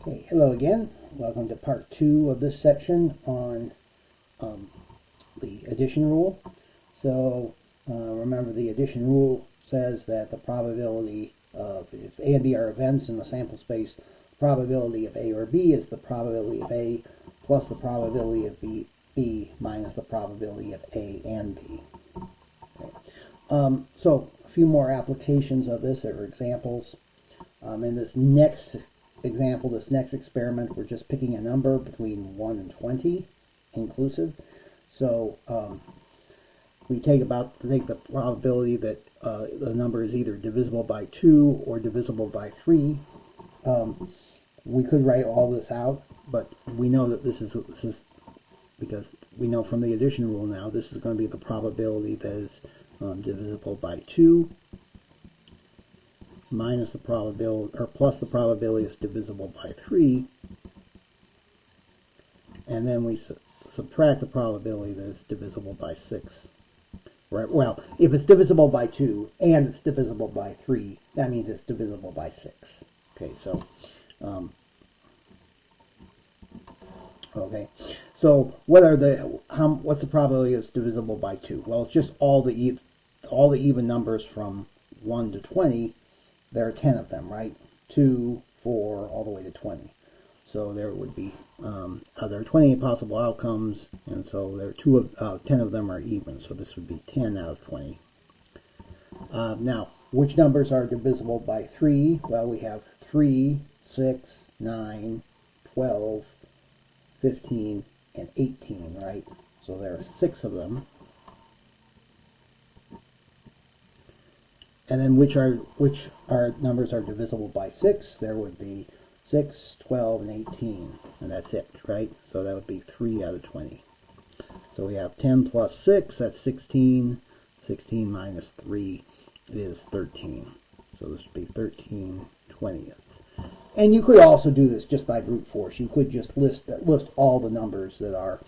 Okay, hello again. Welcome to part 2 of this section on the addition rule. So remember, the addition rule says that the probability of, if A and B are events in the sample space, the probability of A or B is the probability of A plus the probability of B minus the probability of A and B. Okay. So a few more applications of this, or examples. In this next example, this next experiment, we're just picking a number between 1 and 20 inclusive. So we take the probability that the number is either divisible by 2 or divisible by 3. We could write all this out, but we know that this is because we know from the addition rule now, this is going to be the probability that is divisible by 2 minus the probability, or plus the probability is divisible by 3, and then we subtract the probability that it's divisible by 6. Right? Well, if it's divisible by 2 and it's divisible by 3, that means it's divisible by 6. Okay, so what's the probability it's divisible by 2? Well, it's just all the even numbers from 1 to 20. There are 10 of them, right? 2, 4, all the way to 20. So there would be there are 20 possible outcomes, and so there are 10 of them are even. So this would be 10 out of 20. Now, which numbers are divisible by 3? Well, we have 3, 6, 9, 12, 15, and 18, right? So there are 6 of them. And then which numbers are divisible by 6? There would be 6, 12, and 18, and that's it, right? So that would be 3 out of 20. So we have 10 plus 6, that's 16. 16 minus 3 is 13. So this would be 13/20. And you could also do this just by brute force. You could just list all the numbers that are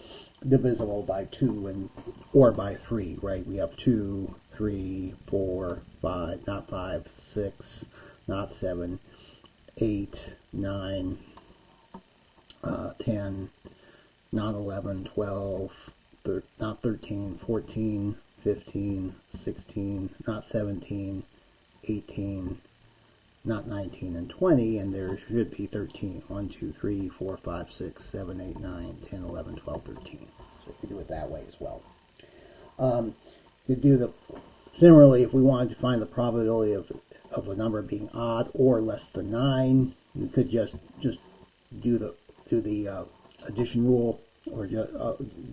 divisible by 2 or by 3, right? We have 2, 3, 4, 5, not 5, 6, not 7, 8, 9, 10, not 11, 12, not 13, 14, 15, 16, not 17, 18, not 19, and 20, and there should be 13. 1, 2, 3, 4, 5, 6, 7, 8, 9, 10, 11, 12, 13. So you could do it that way as well. Similarly, if we wanted to find the probability of a number being odd or less than 9, we could just do the addition rule, or just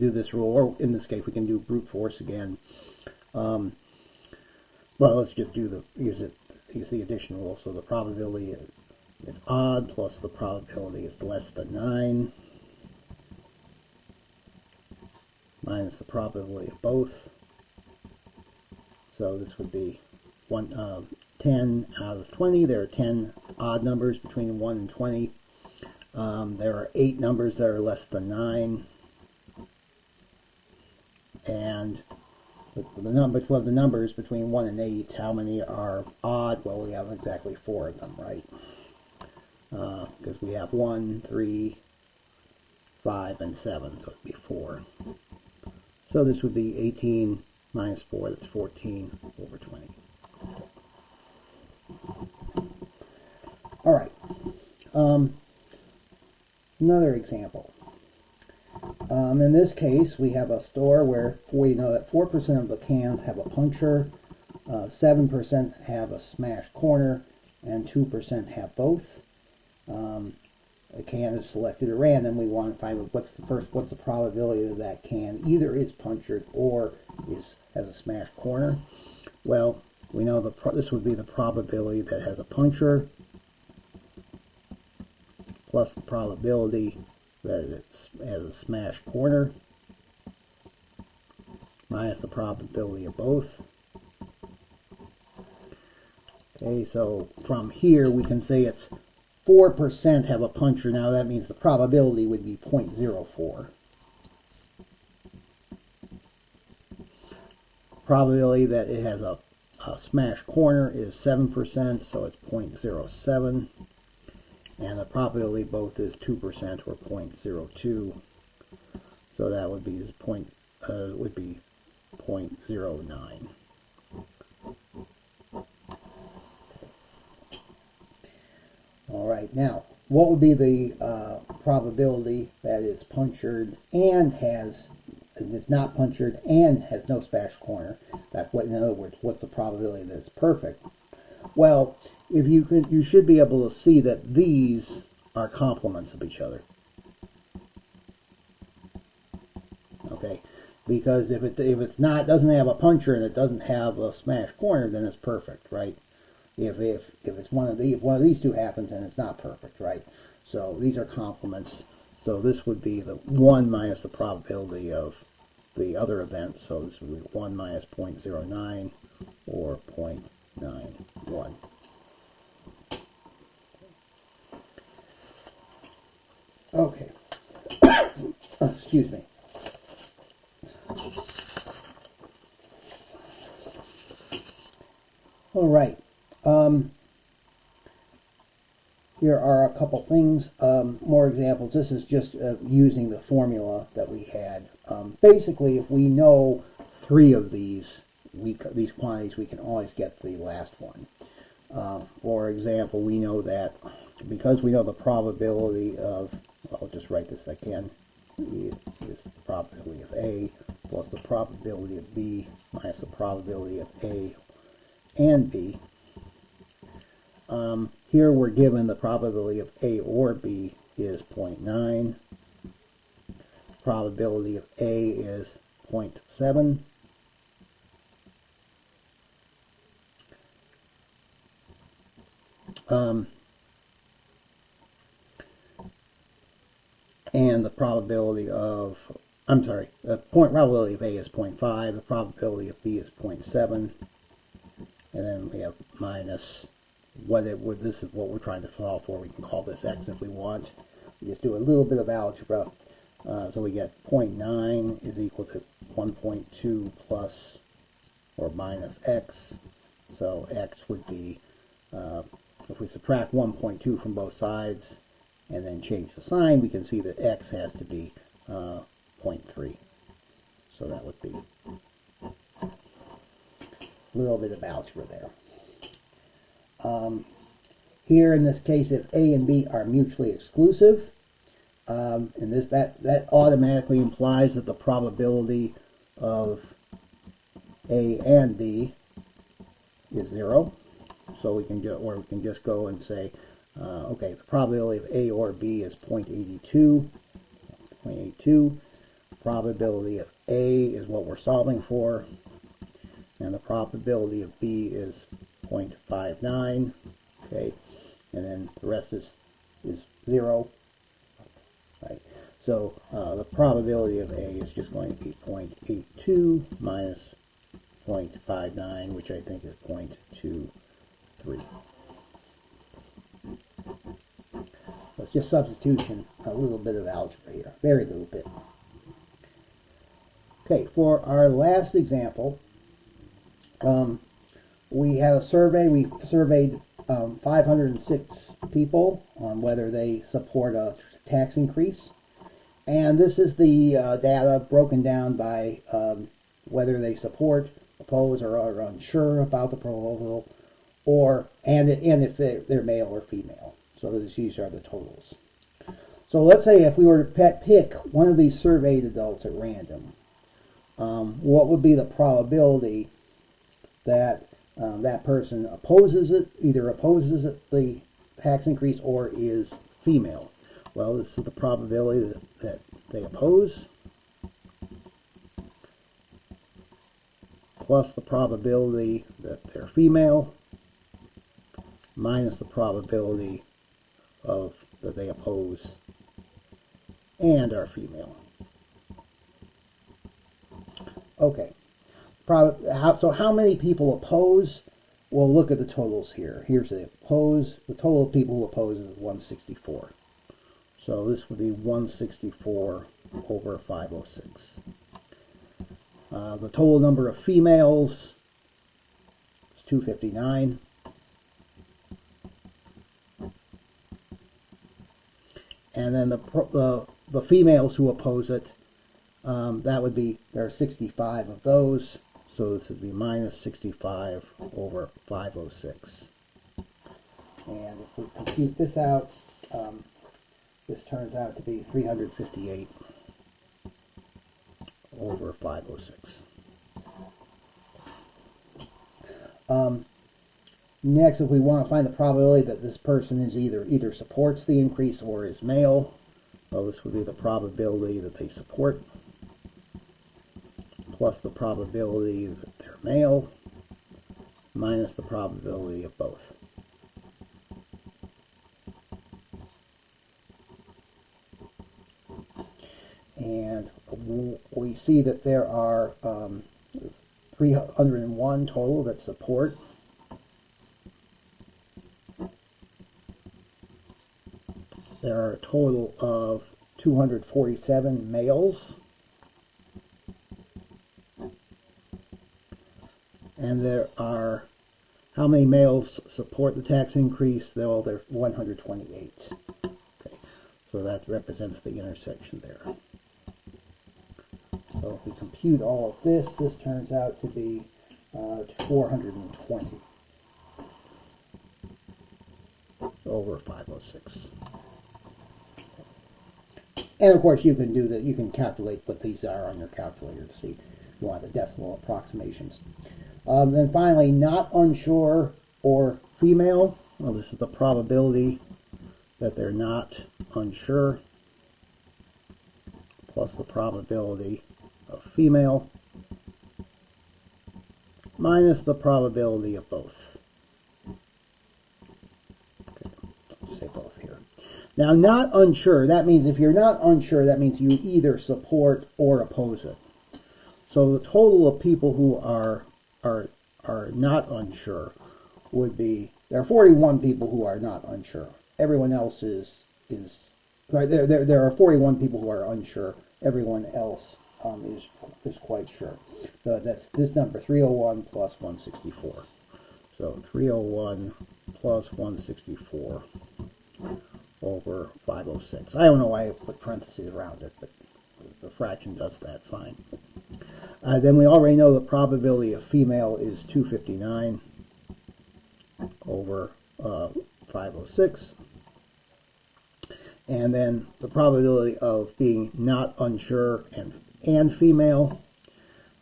do this rule, or in this case we can do brute force again. Well, let's just use the addition rule. So the probability is odd plus the probability is less than 9 minus the probability of both. So this would be 10 out of 20. There are 10 odd numbers between 1 and 20. There are 8 numbers that are less than 9. And the numbers between 1 and 8, how many are odd? Well, we have exactly 4 of them, right? Because we have 1, 3, 5, and 7, so it would be 4. So this would be 18 minus 4, that's 14 over 20. All right. Another example. In this case, we have a store where we know that 4% of the cans have a puncture, 7% have a smashed corner, and 2% have both. A can is selected at random. We want to find what's the probability that that can either is punctured or has a smashed corner. Well, we know this would be the probability that has a puncture plus the probability that it has a smashed corner minus the probability of both. Okay, so from here we can say it's 4% have a puncture. Now that means the probability would be 0.04. Probability that it has a smashed corner is 7%, so it's 0.07. and the probability both is 2% or 0.02. So that would be would be 0.09. All right, now what would be the probability that it's punctured and is not punctured and has no smash corner? That's what, in other words, what's the probability that it's perfect? Well, if you should be able to see that these are complements of each other. Okay, because if it's not, doesn't have a puncture and it doesn't have a smash corner, then it's perfect, right? If it's one of these two happens, then it's not perfect, right? So these are complements. So this would be the 1 minus the probability of the other event. So this would be 1 minus 0.09 or 0.91. Okay. Excuse me. All right. Here are a couple things, more examples. This is just using the formula that we had. Basically, if we know 3 of these quantities, we can always get the last one. For example, we know that because we know the probability of, I'll just write this again, is the probability of A plus the probability of B minus the probability of A and B. Here we're given the probability of A or B is 0.9. Probability of A is 0.7. And the probability of, the probability of A is 0.5, the probability of B is 0.7, and then we have minus this is what we're trying to solve for. We can call this X if we want. We just do a little bit of algebra. So we get 0.9 is equal to 1.2 plus or minus X. So X would be, if we subtract 1.2 from both sides and then change the sign, we can see that X has to be 0.3. So that would be a little bit of algebra there. Here in this case, if A and B are mutually exclusive, and that automatically implies that the probability of A and B is 0. So we can just go and say, okay, the probability of A or B is 0.82. 0.82. Probability of A is what we're solving for, and the probability of B is 0.59. Okay, and then the rest is 0. Right. So the probability of A is just going to be 0.82 minus 0.59, which I think is 0.23. So it's just substitution, a little bit of algebra here, very little bit. Okay, for our last example, we had a survey. We surveyed 506 people on whether they support a tax increase. And this is the data broken down by whether they support, oppose, or are unsure about the proposal, and if they're male or female. So these are the totals. So let's say if we were to pick one of these surveyed adults at random, what would be the probability that that person either opposes the tax increase or is female? Well, this is the probability that they oppose plus the probability that they're female minus the probability that they oppose and are female. Okay. So how many people oppose? We'll look at the totals here. Here's the oppose. The total of people who oppose is 164. So this would be 164 over 506. The total number of females is 259. and then the females who oppose it, that would be, there are 65 of those, so this would be minus 65 over 506. And if we compute this out, this turns out to be 358 over 506. Next, if we want to find the probability that this person is either supports the increase or is male, well, this would be the probability that they support plus the probability that they're male minus the probability of both. And we see that there are 301 total that support. There are a total of 247 males. And there are, how many males support the tax increase? Well, there are 128. Okay, so that represents the intersection there. So if we compute all of this, this turns out to be 420 over 506. And of course, you can do that. You can calculate what these are on your calculator to see if you want the decimal approximations. Then finally, not unsure or female. Well, this is the probability that they're not unsure plus the probability of female minus the probability of both. Okay, I'll say both here. Now, not unsure, that means if you're not unsure, that means you either support or oppose it. So the total of people who are not unsure would be, there are 41 people who are not unsure. Everyone else is right, there are 41 people who are unsure. Everyone else is quite sure. So that's this number, 301 plus 164. So 301 plus 164 over 506. I don't know why I put parentheses around it, but the fraction does that fine. Then we already know the probability of female is 259 over 506. And then the probability of being not unsure and female.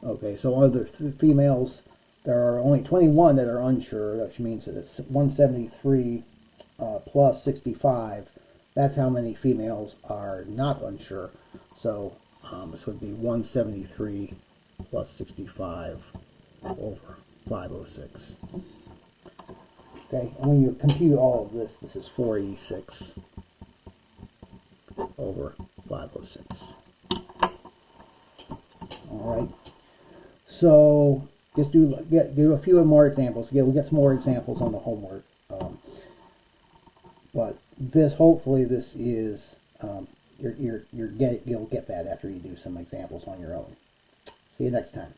Okay, so other females, there are only 21 that are unsure, which means that it's 173 plus 65. That's how many females are not unsure. So this would be 173 plus 65 over 506. Okay, and when you compute all of this, this is 486 over 506. All right. So just do a few more examples. We'll get some more examples on the homework. But this, hopefully, this is you'll get that after you do some examples on your own. See you next time.